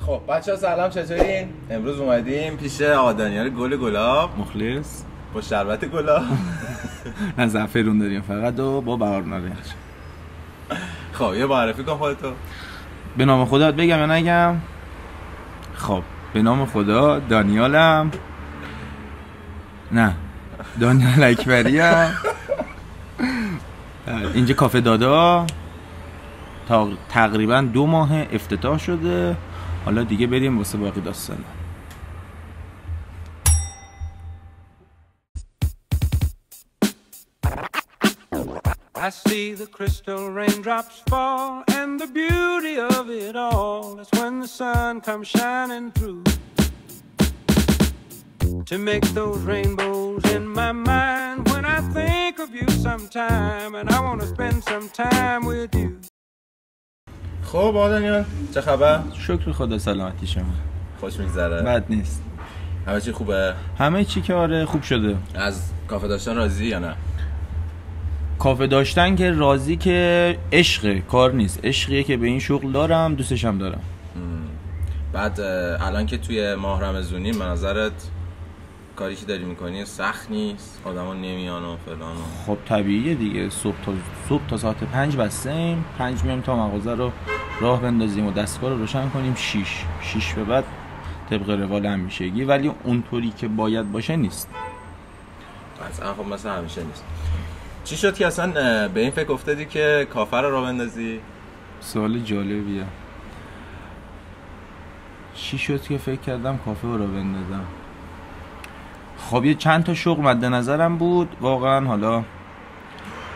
خب بچه ها سلام، چطورین؟ امروز اومدیم پیش آقا دانیال گل گلاب مخلص با شربت گلاب. نه زعفرون داریم فقط و با بهار نارنج. خب یه معرفی کن خودتو. به نام خدا بگم یا نگم؟ خب به نام خدا دانیالم. نه دانیال اکبریم. اینجا کافه دادا تقریبا 2 ماه افتتاح شده. حالا دیگه بریم واسه باقی داستان. I see the crystal raindrops fall, and the beauty of it all is when the sun comes shining through to make those rainbows in my mind when I think of you sometime, and I want to spend some time with you. خب آقا دانیال چه خبر؟ شکر خدا، سلامتی شما؟ خوش میگذره؟ بد نیست. همه چی خوبه؟ همه چی که آره خوب شده. از کافه داشتن راضی یا نه؟ کافه داشتن که راضی، که عشق کار نیست، عشقیه که به این شغل دارم، دوستش هم دارم. بعد الان که توی ماه رمضونی به نظرت کاری که داری میکنی سخت نیست؟ آدما نمیان و فلان و... خب طبیعیه دیگه. صبح تا ساعت 5 بسته ایم، 5 میایم تا مغازه رو راه بندازیم و دستگاه رو روشن کنیم. 6 به بعد طبق روال همیشگی، ولی اونطوری که باید باشه نیست. اصلا خب مثلا همیشه نیست. چی شد که اصلا به این فکر افتادی که کافه رو راه بندازی؟ سوال جالبیه. چی شد که فکر کردم کافه رو بندازم؟ خب یه چند تا شغل مد نظرم بود واقعا. حالا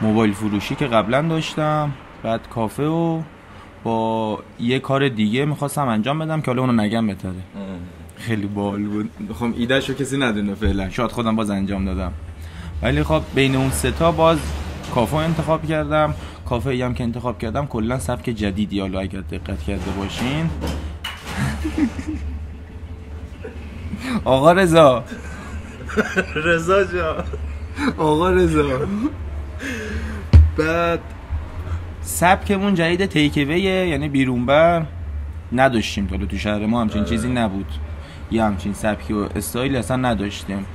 موبایل فروشی که قبلا داشتم، بعد کافه و با یه کار دیگه میخواستم انجام بدم که حالا اونو نگم بهتره. خیلی باحال بود. خب ایدهشو کسی ندونه فعلا، شاید خودم باز انجام دادم. ولی خب بین اون سه تا باز کافه انتخاب کردم. کافه ای هم که انتخاب کردم کلا سبک جدیدی، حالا اگر دقت کرده باشین. آقا رضا جان، آقا رضا. بعد سبکمون جدید تیکویه، یعنی بیرونبر نداشتیم تا تو شهر ما، همچین چیزی نبود. یه همچین سبکی و استایل اصلا نداشتیم.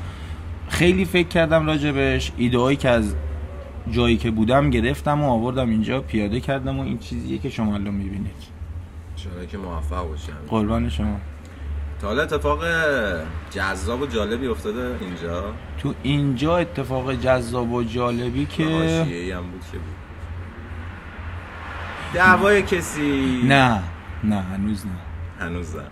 خیلی فکر کردم راجبش، ایده‌هایی که از جایی که بودم گرفتم و آوردم اینجا پیاده کردم و این چیزیه که شما الان میبینید. شاید که موفق باشی. قربان شما. تا حالا اتفاق جذاب و جالبی افتاده اینجا؟ تو اینجا اتفاق جذاب و جالبی که حاشیه‌ای هم بود که بود. دعوای کسی؟ نه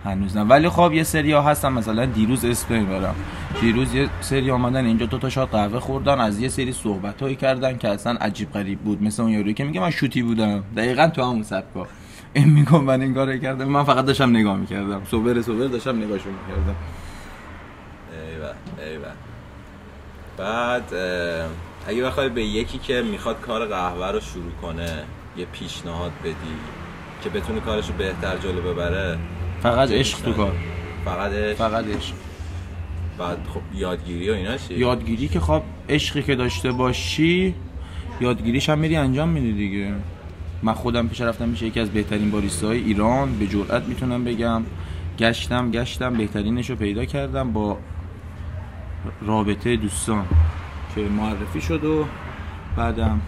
هنوز نه. ولی خب یه سری ها هستن، مثلا دیروز اسم میبرم، دیروز یه سری آمدن اینجا 2 تا شات قهوه خوردن، از یه سری صحبتایی کردن که اصلا عجیب غریب بود. مثل اون یارویی که میگه من شوتی بودم، دقیقاً تو همون سبکا. این میگم من این کارو کردم، من فقط داشتم نگاه میکردم، صبر داشتم نگاهشون میکردم. ایوه. بعد اگه بخوای به یکی که میخواد کار قهوه رو شروع کنه یه پیشنهاد بدی که بتونه کارشو بهتر جلو ببره، فقط عشق تو کار. فقط عشق. بعد خب یادگیری و اینا چی؟ یادگیری که خب عشقی که داشته باشی یادگیریش هم میری انجام میدی دیگه. من خودم پیش رفتم میشه یکی از بهترین باریستاهای ایران، به جرئت میتونم بگم. گشتم بهترینشو پیدا کردم با رابطه دوستان که معرفی شد و بعدم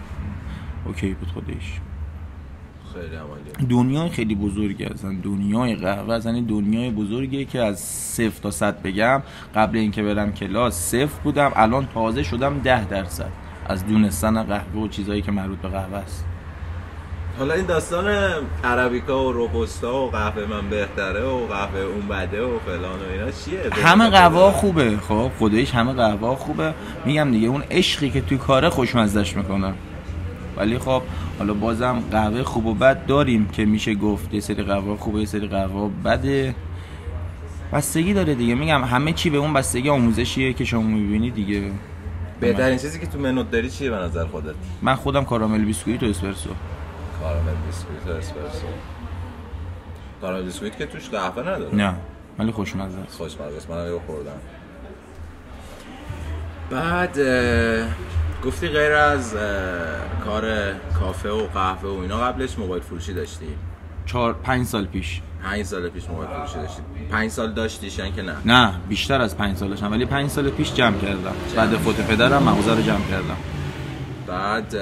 اوکی بود خودش. خیلی عالیه. دنیای خیلی بزرگی هستن، دنیای قهوه اصلا دنیای بزرگیه که از 0 تا 100 بگم. قبل اینکه برم کلاس 0 بودم، الان تازه شدم 10% از دونستن قهوه و چیزایی که مربوط به قهوه است. حالا این داستان عربیکا و روبوستا و قهوه من بهتره و قهوه اون بده و فلان و اینا چیه؟ همه قهوه خوبه، خب خودش همه قهوه خوبه. میگم دیگه اون عشقی که توی کاره خوشمزدش میکنه. ولی خب حالا بازم قهوه خوب و بد داریم که میشه گفت یه سری قهوه خوبه یه سری قهوه بده. بستگی داره دیگه. میگم همه چی به اون بستگی آموزشیه که شما میبینی دیگه. بهترین چیزی که تو منوت داری چیه به نظر خودت؟ من خودم کارامل بیسکویت و اسپرسو. کارامل بیسکویت که توش قهوه نداره؟ نه ولی خوشمزه است. منم یه خوردم. بعد گفتی غیر از کار کافه و قهوه و اینا قبلش موبایل فروشی داشتی؟ 5 سال پیش. 5 سال پیش موبایل فروشی داشتید. 5 سال داشتیش که نه؟ نه بیشتر از 5 سال داشتم، ولی 5 سال پیش جمع کردم. بعد فوت پدرم مغازه رو جمع کردم. بعد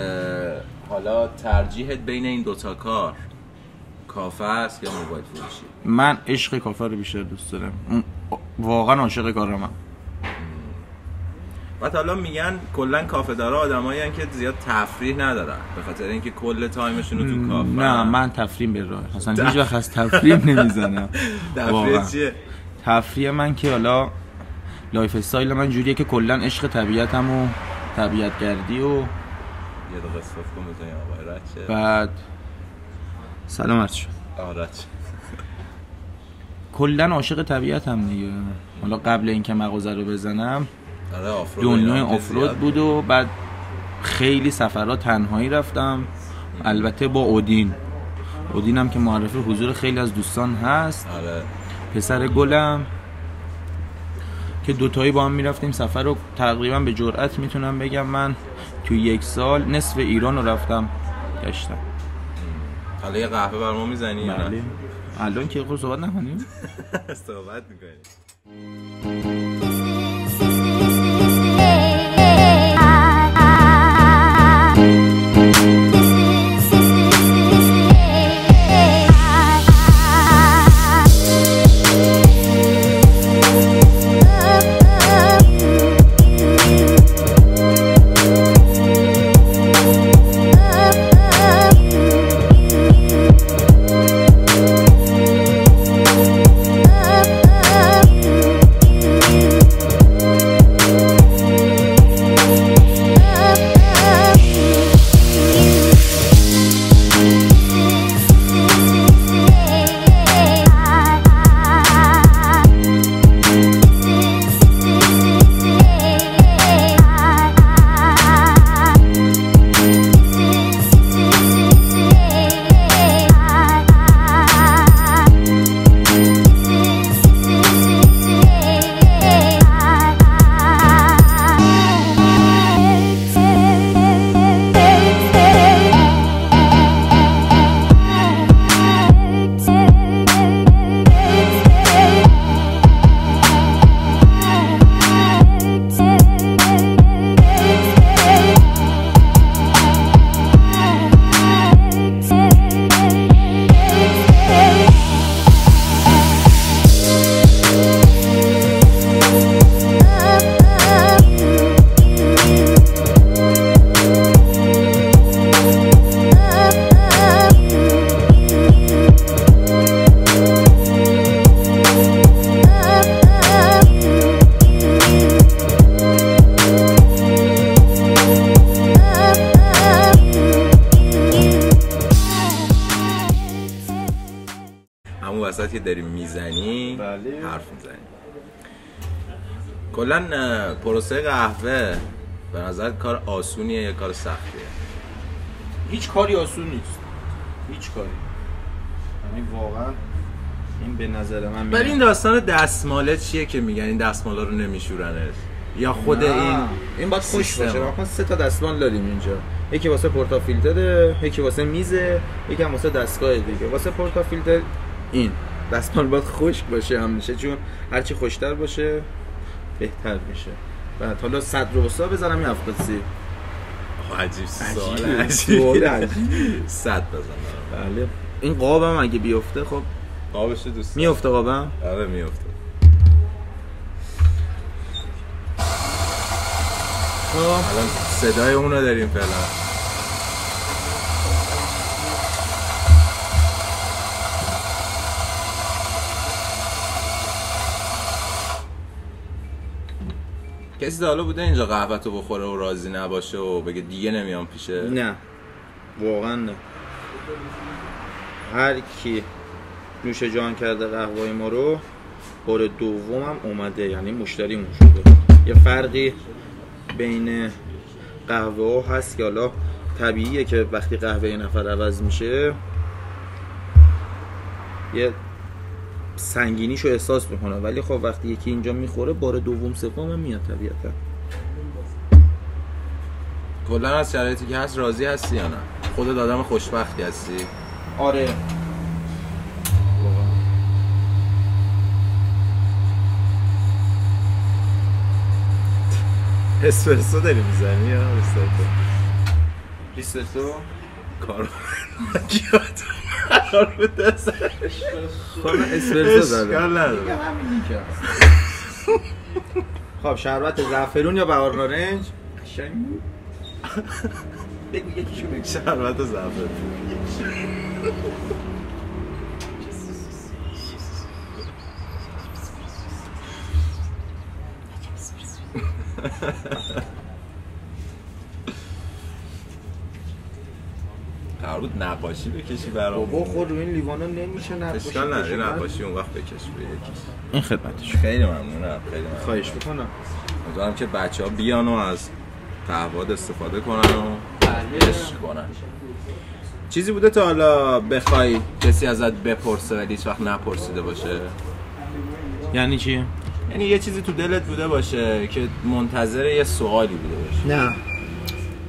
حالا ترجیحت بین این دوتا کار کافه است یا موبایل فروشی؟ من عشق کافه رو بیشتر دوست دارم، واقعا عاشق کارم. بعد حالا میگن کلا کافه دارا آدمایی هستن که زیاد تفریح ندارن به خاطر اینکه کل تایمشون رو تو کافه. نه من تفریح به راه اصلا هیچ وقت از تفریح نمیزنم. تفریح چیه؟ تفریح من که حالا لایف استایل من جوریه که کلا عشق طبیعتم و طبیعت گردی و یه دقیقه استاپ کن بزنیم آقای رچه. بعد سلامت شد. آرچ کلا عاشق طبیعتم دیگه. حالا قبل اینکه مغازه رو بزنم دنیای آفرود بود و بعد خیلی سفرها تنهایی رفتم، البته با اودینم که معرف حضور خیلی از دوستان هست. آره. پسر گلم که دوتایی با هم میرفتیم سفر رو تقریبا به جرئت میتونم بگم من تو 1 سال نصف ایران رو رفتم گشتم. حالا یه قهوه بر ما میزنی یا نه؟ الان که خود صحبت نکنیم؟ صحبت میکنیم. که داریم میزنی حرف میزنی. کلا پروسه قهوه به نظر کار آسونیه یا کار سختیه؟ هیچ کاری آسون نیست، هیچ کاری. یعنی واقعا این به نظر من ولی این داستان دستماله چیه که میگن این دستمالا رو نمیشورنش یا خود این باید خوش باشه. ما 3 تا دستمال داریم اینجا، یکی واسه پورتافیلتره، یکی واسه میزه، یکی هم واسه دستگاه دیگه. واسه پورتافیلتر این دستمال باید خشک باشه همیشه، چون هرچی خوشتر باشه بهتر میشه. بعد حالا 100 رو واسه بزنم یا 70 عجیب سوال عجیب 100 بزنم. بله این قابم اگه بیفته خب قابش دوست میفته. قابم آره میفته. الان صدای اون رو داریم فعلا. کسی تا حالا بوده اینجا قهوه‌تو بخوره و راضی نباشه و بگه دیگه نمیام پیشه؟ نه واقعا نه. هر کی نوش جان کرده قهوه ما رو بار دومم اومده، یعنی مشتریمون شده. یه فرقی بین قهوه ها هست که حالا طبیعیه که وقتی قهوه یه نفر عوض میشه یه سنگینیشو احساس میکنه، ولی خب وقتی یکی اینجا میخوره بار دوم سوم هم میاد طبیعتا. کلا از شرایطی که هست راضی هستی یا نه؟ خودت آدم خوشبختی هستی؟ آره اسپرسو داری میزنی یا ریستو کارو نکیات قرار به دستش اسپرسو داره اشکال نداره. خب شربت زعفرون یا بهار نارنج؟ بگو یکیشو بگو. شربت زعفرون. قرار بود نقاشی بکشی برام. بابا خود رو این لیوانا نمیشه نقاشی. اشکال نداره نقاشی اون وقت بکش روی یکیش. این خدمتش. خیلی ممنونم. خیلی ممنونم. خواهش میکنم. امیدوارم که بچه‌ها بیان و از قهوه‌ات استفاده کنن و عشق کنن. چیزی بوده تا حالا بخوای کسی ازت بپرسه ولی هیچ وقت نپرسیده باشه؟ یعنی چی؟ یعنی یه چیزی تو دلت بوده باشه که منتظر یه سوالی بوده باشه. نه.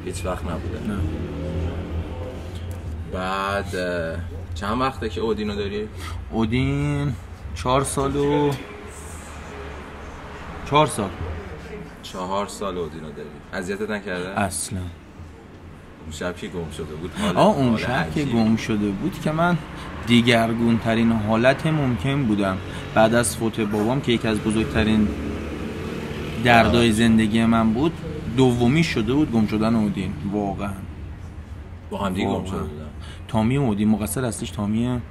هیچ وقت نبوده. نه. بعد چند وقته که اودینو داری؟ اودین 4 سال. 4 سال اودینو داری. اذیتت نکرده؟ اصلا. اون شب که گم شده بود. اون شب که گم شده بود که من دیگرگون ترین حالت ممکن بودم. بعد از فوت بابام که یکی از بزرگترین دردای زندگی من بود، دومی شده بود گم شدن اودین. واقعا با هم دیگه گم شده بودم. تامی اودین مقصر هستش. تامیه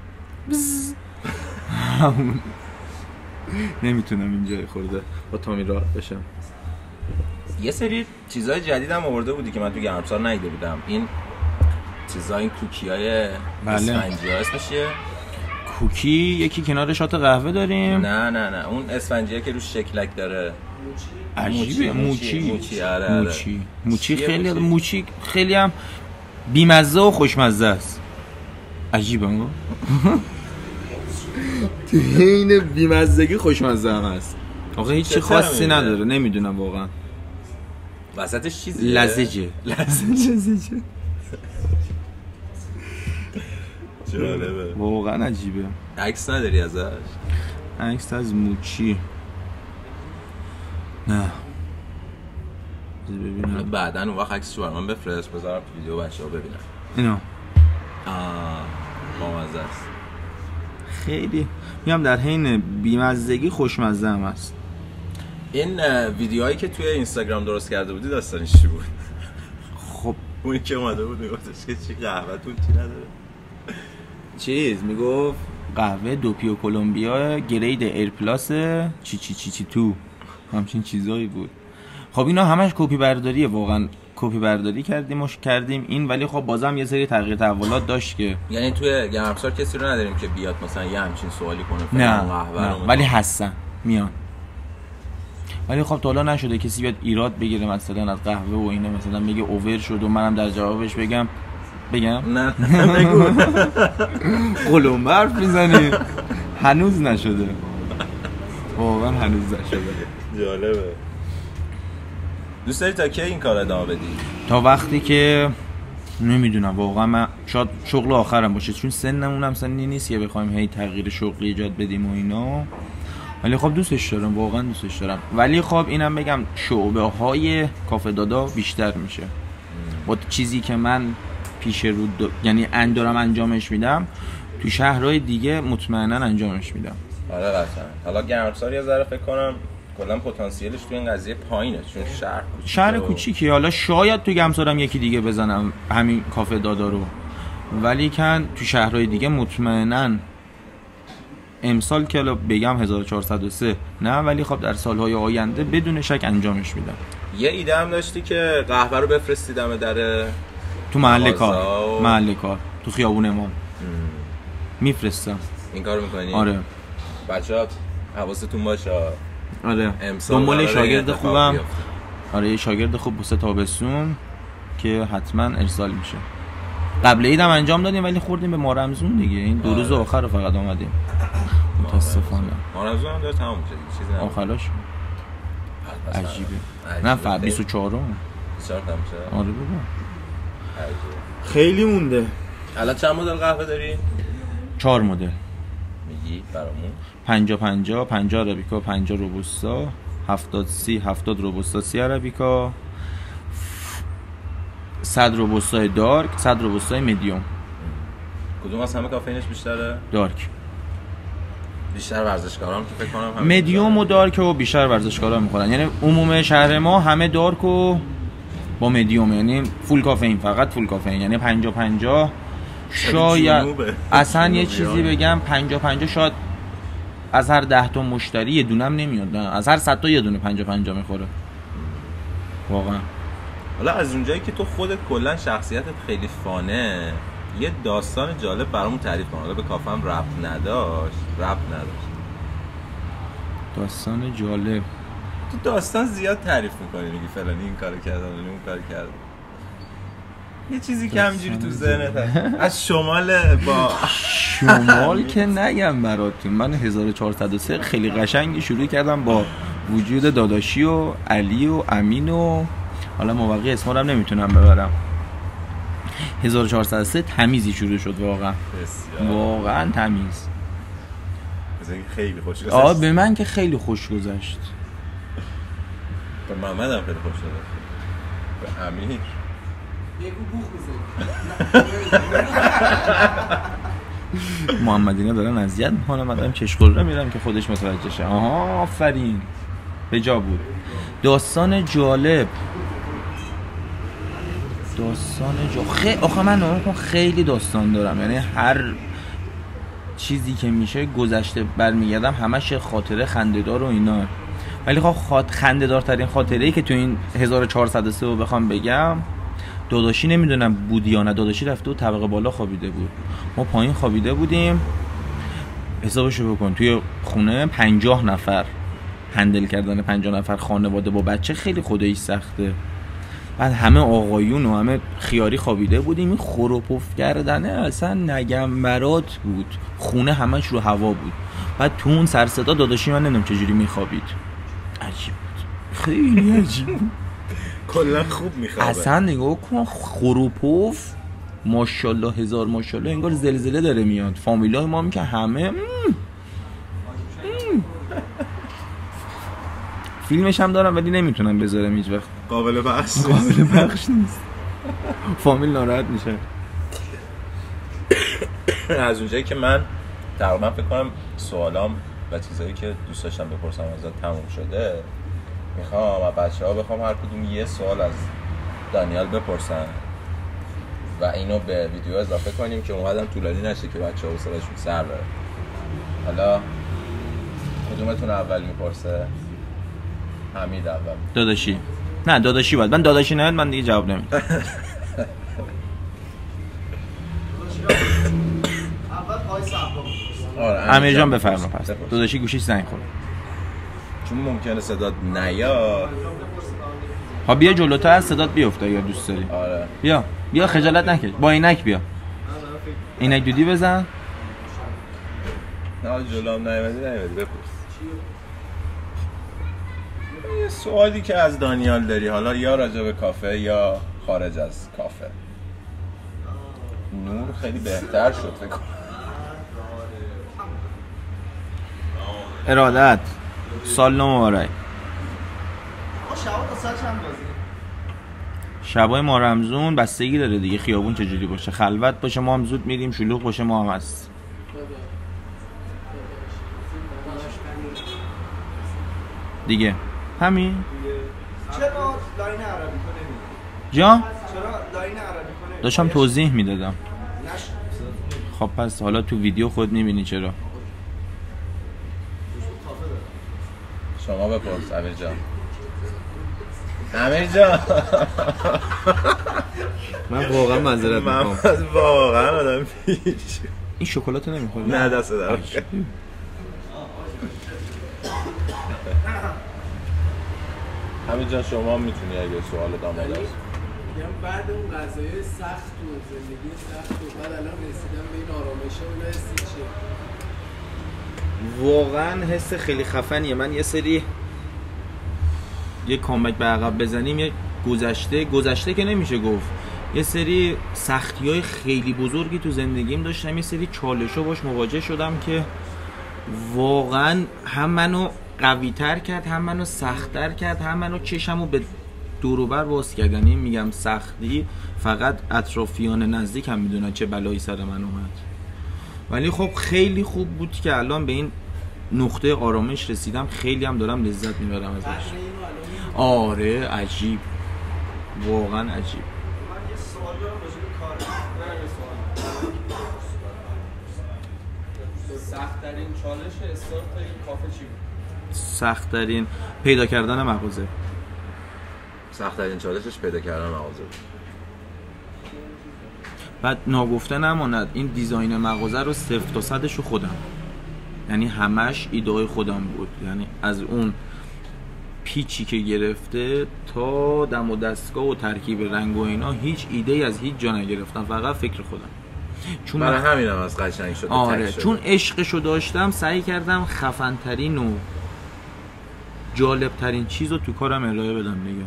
نمیتونم اینجا خورده با تامی راه بشم. یه سری چیزای جدیدم آورده بودی که من تو گرمسار ندیده بودم. این چیزا، این کوکیای اسفنجی ها اسمش چیه؟ کوکی یکی کنار شات قهوه داریم. نه اون اسفنجیه که روش شکلک داره. عجیبه. موچی خیلی هم بیمزه و خوشمزه است. عجیبه انگار تو این بیمزگی خوشمزه هم هست. آخه هیچی خاصی نداره. نمیدونم واقعا. وسطش چیزیه؟ لزجه. جالبه. واقعا عجیبه. عکس نداری ازش؟ عکس از موچی نه. ببینم بعداً اون وقت عکسشو برام بفرست بذارم تو ویدیو بچه‌ها ببینن. اینا بامزه است. خیلی میام در حین بیمزگی خوشمزه هم است. این ویدیوهایی که توی اینستاگرام درست کرده بودی داستانش چی بود؟ خب اونی که اومده بود میگفتش که چی قهوه‌تون چی نداره؟ چیز میگفت قهوه دوپیو کلمبیا گرید ایر پلاس چی تو همچین چیزایی بود. خب اینا همش کپی برداریه. واقعا کپی برداری کردیم این، ولی خب بازم یه سری تغییر تحولات داشت که یعنی توی گرمسار کسی رو نداریم که بیاد مثلا یه همچین سوالی کنه. نه ولی هستن میان. ولی خب تا حالا نشده کسی بیاد ایراد بگیره مثلا از قهوه و اینا، مثلا بگه اوور شد و منم در جوابش بگم نه بگو. قلم حرف میزنی. هنوز نشده. واقعا هنوز نشده. جالبه. دوست داری تا کی این کار ادامه بدی؟ تا وقتی که نمیدونم واقعا. من شاید شغل آخرم باشه چون سنمونم سنی نیست که بخوایم هی تغییر شغلی ایجاد بدیم و اینا. ولی خب دوستش دارم، واقعا دوستش دارم. ولی خب اینم بگم شعبه های کافه دادا بیشتر میشه با چیزی که من پیش رو یعنی دارم انجامش میدم. تو شهرهای دیگه مطمئنا انجامش میدم. آره قطعا. حالا گرمسار یه ذره فکر کنم کلا پتانسیلش تو این قضیه پایینه چون شهر کوچیکه. حالا شاید تو گرمسارم یکی دیگه بزنم همین کافه دادا رو، ولی کن تو شهرهای دیگه مطمئنا امسال که بگم 1403 نه، ولی خب در سالهای آینده بدون شک انجامش میدم. یه ایده هم داشتی که قهوه رو بفرستی دم در تو محل کار تو خیابون امام میفرستم. این کارو میکنی؟ آره. بچه‌ها حواستون باشه. آره. دنبال شاگرد خوبم. آره یه شاگرد خوب واسه تابستون که حتما ارسال میشه. قبل عیدم انجام دادیم ولی خوردیم به ماه رمضون دیگه. این 2 روز آخر رو فقط اومدیم. متاسفانه. ماه رمضون هم داره تموم میشه. چیزی آخرش عجیبه. نه فقط 24 تموم میشه. آره بابا. خیلی مونده. الان چند مدل قهوه داری؟ 4 مدل. میگی برامون؟ 50 50 عربیکا 50 روبوستا 70 روبوستا 30 عربیکا، 100 روبوستای دارک، 100 روبوستای مدیوم. کدوم از همه کافئینش بیشتره؟ دارک. بیشتر ورزشکارام که فکر کنم مدیوم و دارک و بیشتر ورزشکارا میخورن. یعنی عموم شهر ما همه دارک و با مدیوم، یعنی فول کافئین، فقط فول کافئین. یعنی 50-50 شاید اصلا یه چیزی بگم 50-50 شاید از هر 10 تا مشتری یه دونم نمیاد، از هر 100 تا یه دونه 50-50 میخوره واقعا. حالا از اونجایی که تو خودت کلا شخصیتت خیلی فانه، یه داستان جالب برامون تعریف کن. حالا به کافه هم ربط نداشت. داستان جالب؟ تو داستان زیاد تعریف میکنی، میگی فلانی این کارو کرد، فلانی اون کارو کرد. یه چیزی که همینجوری تو ذهنت از شمال با شمال که نگم براتون. من 1403 خیلی قشنگی شروع کردم با وجود داداشی و علی و امین و حالا موقعی اسما رو هم نمیتونم ببرم. 1403 تمیزی شروع شد واقعا. واقعا تمیز. خیلی خوش گذشت. به من که خیلی خوش گذشت. به محمد هم خیلی خوش گذشت. به امیر یکو بوخ بزنی. محمدینا دارن اذیت میکنن، من چشقل میرم که خودش متوجه شه. آها آفرین، به جا بود. داستان جالب. آخه من خیلی داستان دارم، یعنی هر چیزی که میشه گذشته برمیگردم همش خاطره خنده‌دار و اینا. ولی خب خنده‌دارترین خاطره‌ای که تو این 1403 رو بخوام بگم، داداشی نمیدونم بود یا نه، داداشی رفته و طبقه بالا خوابیده بود، ما پایین خوابیده بودیم. حسابشو بکن توی خونه 50 نفر، هندل کردن 50 نفر خانواده با بچه خیلی خدایی سخته. بعد همه آقایون و همه خیاری خوابیده بودیم. این خور و پف کردنه اصلا نگم برات بود. خونه همش رو هوا بود. بعد تو اون سر صدا داداشی من نمیدونم چجوری میخوابید. عجیب بود، خیلی عجیب بود. کلا خوب میخوابه اصلا نگاه کن، خور و پف ماشاءالله، هزار ماشاءالله، انگار زلزله داره میاد. فامیلای ما هم که همه فیلمش هم دارم ولی نمیتونم بذارم هیچ وقت. قابل پخش نیست. فامیل ناراحت میشه. از اونجایی که من تقریبا فکر کنم سوالام و چیزایی که دوست داشتم بپرسم ازت تموم شده، میخوام از بچه‌ها بخوام هر کدوم یه سوال از دانیال بپرسن و اینو به ویدیو اضافه کنیم که اونقدر طولانی نشه که بچه‌ها حوصله‌شون سر بره. حالا کدومتون اول میپرسه؟ حمید اول. داداشی. نه داداشی باید. من داداشی نه، من دیگه جواب نمیدم. اول آقای صحبا. امیر جان بفرما. پس داداشی گوشیش زنگ خورد. چون ممکنه صدات نیاد. ها بیا جلوتر از صدات بیفته اگه دوست داری. آره. بیا خجالت نکش. با عینک بیا. عینک دودی بزن. نه جلوم نیومدی بپرس. یه سوالی که از دانیال داری، حالا یا راجع به کافه یا خارج از کافه. نور خیلی بهتر شد فکر کنم. ارادت سال مبارک. شبای ما رمضون بستگی داره دیگه، خیابون چجوری باشه، خلوت باشه ما هم زود میریم، شلوغ باشه ما هم هست دیگه. همین. چرا لاین عربی کنه؟ جا؟ چرا لاین عربی کنه؟ داشتم توضیح میدادم. خب پس حالا تو ویدیو خود میبینی چرا. شما بپرس امیر جان. امیر جان من واقعا معذرت میخوام. من واقعا آدم پیش. این شکلاتو نمیخوری؟ نه دست درم. همین جان شما میتونی اگه سوال داماده است. میگم بعد اون قضایای سخت و زندگی سخت و بعد الان رسیدم به این آرامشه و حسی چیه؟ واقعا حس خیلی خفنیه. من یه کامبک به عقب بزنیم، یه گذشته که نمیشه گفت، یه سری سختی‌های خیلی بزرگی تو زندگیم داشتم، یه سری چالش‌ها باش مواجه شدم که واقعا هم منو قوی تر کرد، هم منو سخت تر کرد، هم منو چشمو به دوروبر باز کرد. یعنی میگم سختی فقط اطرافیان نزدیک هم میدونن چه بلایی سر من اومد. ولی خب خیلی خوب بود که الان به این نقطه آرامش رسیدم. خیلی هم دارم لذت میبرم ازش. آره عجیب، واقعا عجیب. من یه سوال دارم راجع به کار. سخت‌ترین چالش استارت این کافه چی بود؟ سخت‌ترین پیدا کردن مغازه. سخت‌ترین چالشش پیدا کردن مغازه بود. بعد ناگفته نماند این دیزاین مغازه رو 0 تا 100 رو خودم، یعنی همش ایده خودم بود. یعنی از اون پیچی که گرفته تا دم و دستگاه و ترکیب رنگ و اینا هیچ ایده‌ای از هیچ جا نگرفتم، فقط فکر خودم. چون برای همینم از قشنگ شده. آره چون عشقشو داشتم سعی کردم خفن‌ترین و جالب‌ترین چیز رو تو کارم ارائه بدم دیگه.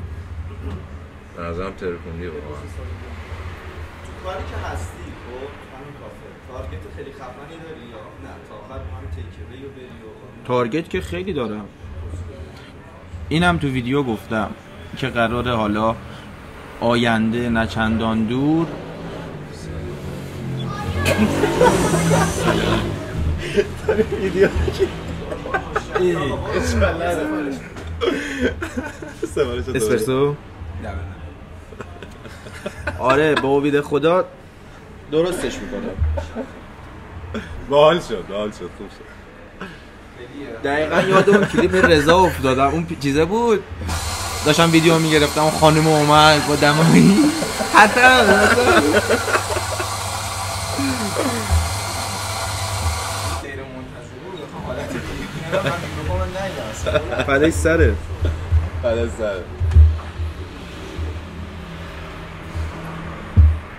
به نظرم ترکوندی واقعا. تو کاری که هستی خب همین کافه تارگت خیلی خفنی داری یا نه تا آخر همین تیک‌اوی رو بری؟ تارگت که خیلی دارم. اینم تو ویدیو گفتم که قراره حالا آینده نه چندان دور ویدیو اسپرسو. آره با امید خدا درستش میکنم. باحال شد خوب شد. دقیقا یاد اون کلیپ رضا افتادم. اون چیزه بود داشتم ویدیو میگرفتم، اون خانم اومد با دمایی حتی فدای سره.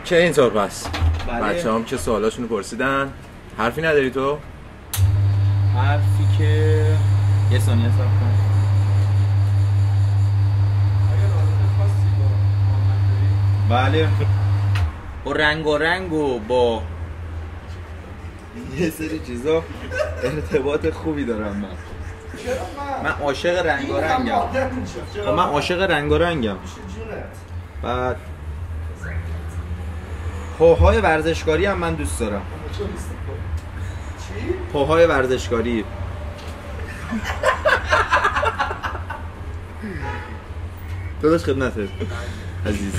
چه اینطور پس؟ بله. بچه هم که سوالاشونو پرسیدن. حرفی نداری تو؟ حرفی که یه ثانیه صبر کن. بله با رنگ و با یه سری چیزا ارتباط خوبی دارم. من عاشق رنگارنگم. بعد پاهای ورزشکاری هم من دوست دارم. پاهای ورزشکاری داداش خدمتت عزیزی.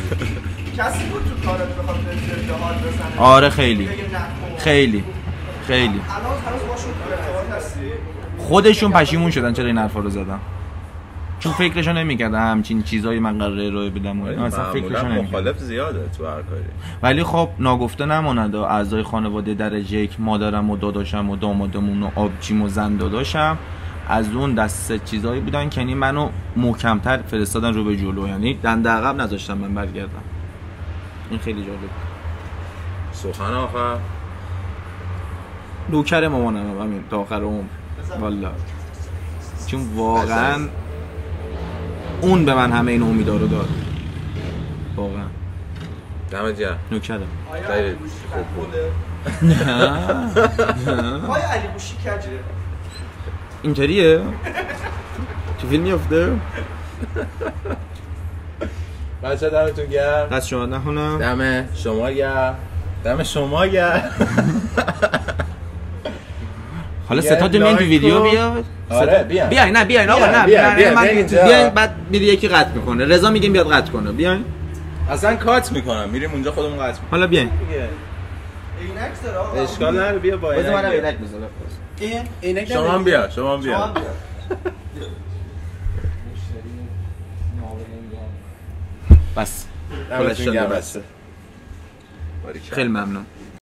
کسی بود تو کارت بخواد به ارتباط بزنه؟ آره خیلی خیلی خیلی. الان باشون تو ارتباط هستی؟ خودشون پشیمون شدن چرا این حرفا رو زدم، چون فکرشو نمی‌کردم همچین چیزایی من قراره ارائه بدم و اصلا فکرشو نمی‌کردم. مخالف زیاده تو هر کاری. ولی خب ناگفته نماند اعضای خانواده درجه یک، مادرم و داداشم و دامادمون و آبجیم و زن داداشم از اون دسته چیزایی بودن که یعنی منو محکم‌تر فرستادن رو به جلو، یعنی دنده عقب نذاشتن من برگردم. این خیلی جالب. سخن آخر نوکر مامانم همین تا آخر عمر والله، چون واقعا اون به من همه این امیدا رو داد. واقعا دمت گرم. نوکرم. خیلی خوب بود. پای علی بوشی کجه؟ اینطوریه؟ تو فیلم میفته؟ بچه دمتون گرم. دست شما نکنم. دم شما گرم. حالا ستاتون میان تو ویدیو بیاد. آره بیاین. نه بیاین آقا نه بیاین بعد میری یکی قطع میکنه. رضا میگه بیاد قطع کنه. بیاین. اصلا کات میکنم میریم اونجا خودمون قطع میکنیم. حالا بیاین. عینک داره آقا. اشکال نداره بیا با بذار منم عینک. عینک بذارم. عینک شما هم بیا. بس. دمتون گرم بچه. خیلی ممنون.